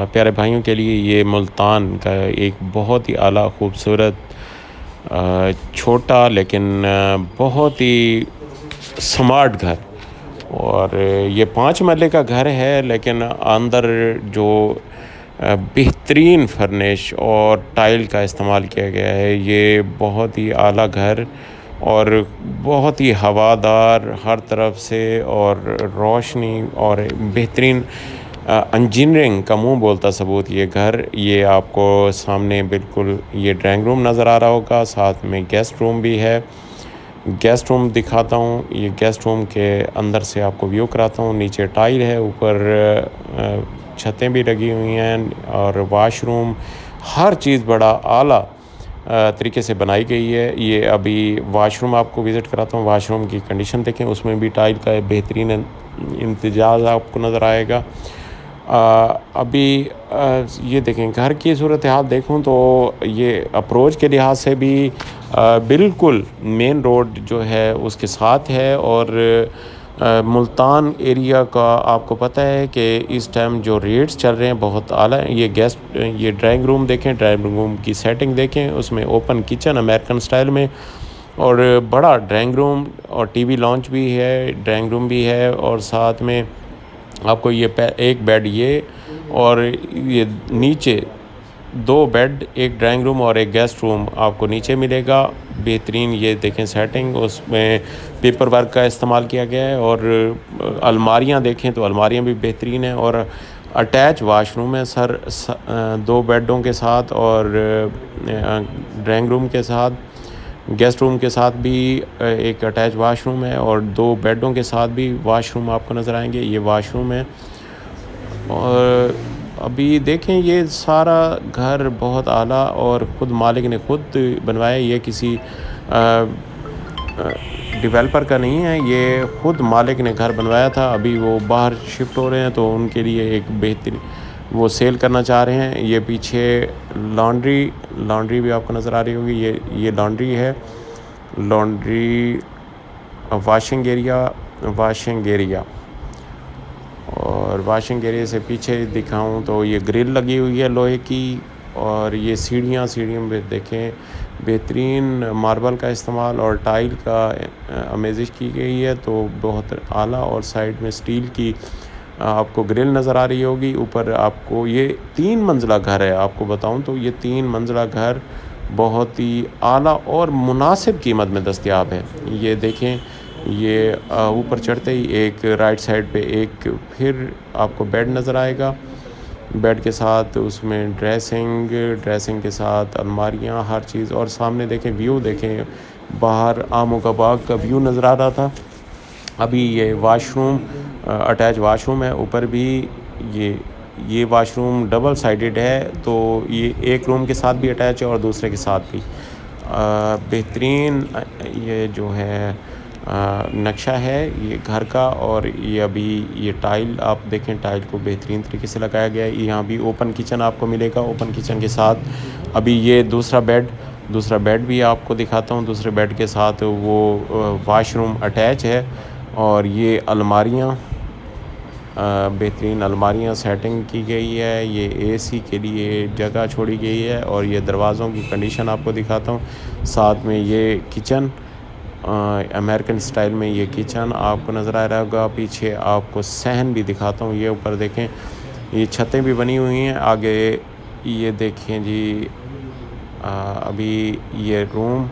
प्यारे भाइयों के लिए ये मुल्तान का एक बहुत ही आला खूबसूरत छोटा लेकिन बहुत ही स्मार्ट घर। और ये 5 मरले का घर है, लेकिन अंदर जो बेहतरीन फर्निश और टाइल का इस्तेमाल किया गया है। ये बहुत ही आला घर और बहुत ही हवादार हर तरफ से, और रोशनी और बेहतरीन इंजीनियरिंग का मुंह बोलता सबूत ये घर। ये आपको सामने बिल्कुल ये ड्राइंग रूम नज़र आ रहा होगा, साथ में गेस्ट रूम भी है। गेस्ट रूम दिखाता हूँ, ये गेस्ट रूम के अंदर से आपको व्यू कराता हूँ। नीचे टाइल है, ऊपर छतें भी लगी हुई हैं, और वाशरूम हर चीज़ बड़ा आला तरीके से बनाई गई है। ये अभी वाशरूम आपको विज़िट कराता हूँ। वाशरूम की कंडीशन देखें, उसमें भी टाइल का बेहतरीन इम्तिजाज आपको नज़र आएगा। अभी ये देखें, घर की सूरत हाल देखूँ तो ये अप्रोच के लिहाज से भी बिल्कुल मेन रोड जो है उसके साथ है। और मुल्तान एरिया का आपको पता है कि इस टाइम जो रेट्स चल रहे हैं बहुत आला है। ये ड्राइंग रूम देखें, ड्राइंग रूम की सेटिंग देखें, उसमें ओपन किचन अमेरिकन स्टाइल में, और बड़ा ड्राइंग रूम और टीवी लॉन्च भी है, ड्राइंग रूम भी है। और साथ में आपको ये एक बेड ये, और ये नीचे 2 बेड, एक ड्राइंग रूम और एक गेस्ट रूम आपको नीचे मिलेगा। बेहतरीन ये देखें सेटिंग, उसमें पेपर वर्क का इस्तेमाल किया गया है। और अलमारियां देखें तो अलमारियां भी बेहतरीन हैं, और अटैच वाशरूम है सर, 2 बेडों के साथ, और ड्राइंग रूम के साथ, गेस्ट रूम के साथ भी एक अटैच वाशरूम है, और 2 बेडों के साथ भी वाशरूम आपको नज़र आएंगे। ये वाशरूम है। और अभी देखें, ये सारा घर बहुत आला, और ख़ुद मालिक ने ख़ुद बनवाया। ये किसी डेवलपर का नहीं है, ये ख़ुद मालिक ने घर बनवाया था। अभी वो बाहर शिफ्ट हो रहे हैं, तो उनके लिए एक बेहतरीन वो सेल करना चाह रहे हैं। ये पीछे लॉन्ड्री भी आपको नज़र आ रही होगी। ये लॉन्ड्री है, लॉन्ड्री वाशिंग एरिया। और वाशिंग एरिया से पीछे दिखाऊं तो ये ग्रिल लगी हुई है लोहे की, और ये सीढ़ियों में देखें बेहतरीन मार्बल का इस्तेमाल और टाइल का अमेजिश की गई है, तो बहुत आला। और साइड में स्टील की आपको ग्रिल नज़र आ रही होगी। ऊपर आपको ये 3 मंजिला घर है। आपको बताऊं तो ये 3 मंजिला घर बहुत ही आला और मुनासिब कीमत में दस्तयाब है। ये देखें, ये ऊपर चढ़ते ही एक राइट साइड पे एक फिर आपको बेड नज़र आएगा। बेड के साथ उसमें ड्रेसिंग के साथ अलमारियां, हर चीज़। और सामने देखें, व्यू देखें, बाहर आमों का बाग का व्यू नज़र आ रहा था। अभी ये वाशरूम अटैच वाशरूम है। ऊपर भी ये वाशरूम डबल साइडेड है, तो ये एक रूम के साथ भी अटैच है और दूसरे के साथ भी। बेहतरीन ये जो है नक्शा है ये घर का। और ये अभी ये टाइल आप देखें, टाइल को बेहतरीन तरीके से लगाया गया है। यहाँ भी ओपन किचन आपको मिलेगा। ओपन किचन के साथ अभी ये दूसरा बेड भी आपको दिखाता हूँ। दूसरे बेड के साथ वो वाशरूम अटैच है। और ये अलमारियाँ, बेहतरीन अलमारियाँ सेटिंग की गई है। ये एसी के लिए जगह छोड़ी गई है। और ये दरवाज़ों की कंडीशन आपको दिखाता हूँ। साथ में ये किचन, अमेरिकन स्टाइल में ये किचन आपको नज़र आ रहा होगा। पीछे आपको सहन भी दिखाता हूँ। ये ऊपर देखें, ये छतें भी बनी हुई हैं। आगे ये देखें जी, अभी ये रूम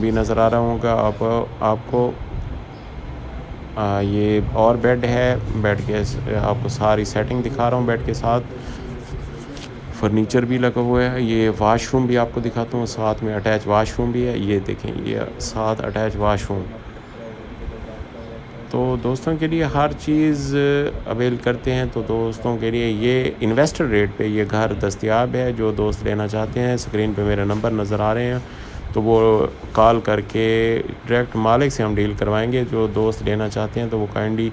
भी नज़र आ रहा होगा आपको। ये और बेड है। बेड के आपको सारी सेटिंग दिखा रहा हूँ। बेड के साथ फर्नीचर भी लगा हुआ है। ये वाशरूम भी आपको दिखाता हूँ, साथ में अटैच वाशरूम भी है। ये देखें, ये साथ अटैच वाशरूम। तो दोस्तों के लिए हर चीज़ अवेल करते हैं। तो दोस्तों के लिए ये इन्वेस्टर रेट पे ये घर दस्तयाब है। जो दोस्त लेना चाहते हैं, स्क्रीन पे मेरे नंबर नज़र आ रहे हैं, तो वो कॉल करके डायरेक्ट मालिक से हम डील करवाएंगे। जो दोस्त लेना चाहते हैं तो वो काइंडली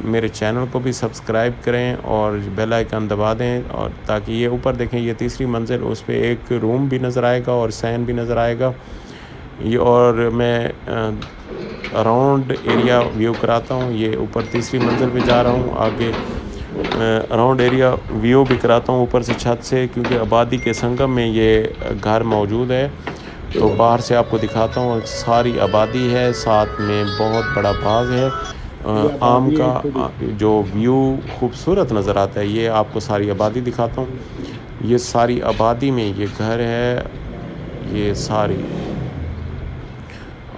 मेरे चैनल को भी सब्सक्राइब करें और बेल आइकन दबा दें। और ताकि ये ऊपर देखें, ये 3री मंजिल, उस पर एक रूम भी नज़र आएगा और सहन भी नज़र आएगा। ये और मैं अराउंड एरिया व्यू कराता हूँ। ये ऊपर 3री मंजिल पे जा रहा हूँ। आगे अराउंड एरिया व्यू भी कराता हूँ ऊपर से छत से, क्योंकि आबादी के संगम में ये घर मौजूद है। तो बाहर से आपको दिखाता हूँ, सारी आबादी है, साथ में बहुत बड़ा बाग है आम का। जो व्यू खूबसूरत नज़र आता है, ये आपको सारी आबादी दिखाता हूँ। ये सारी आबादी में ये घर है, ये सारी,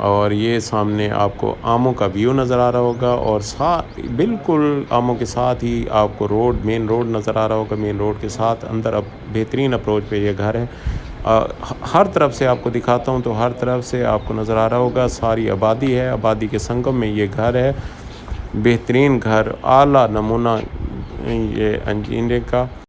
और ये सामने आपको आमों का व्यू नज़र आ रहा होगा, और साथ बिल्कुल आमों के साथ ही आपको मेन रोड नज़र आ रहा होगा। मेन रोड के साथ अंदर अब बेहतरीन अप्रोच पे ये घर है। हर तरफ से आपको दिखाता हूँ, तो हर तरफ से आपको नज़र आ रहा होगा, सारी आबादी है, आबादी के संगम में ये घर है। बेहतरीन घर, आला नमूना ये इंजीनियरिंग का।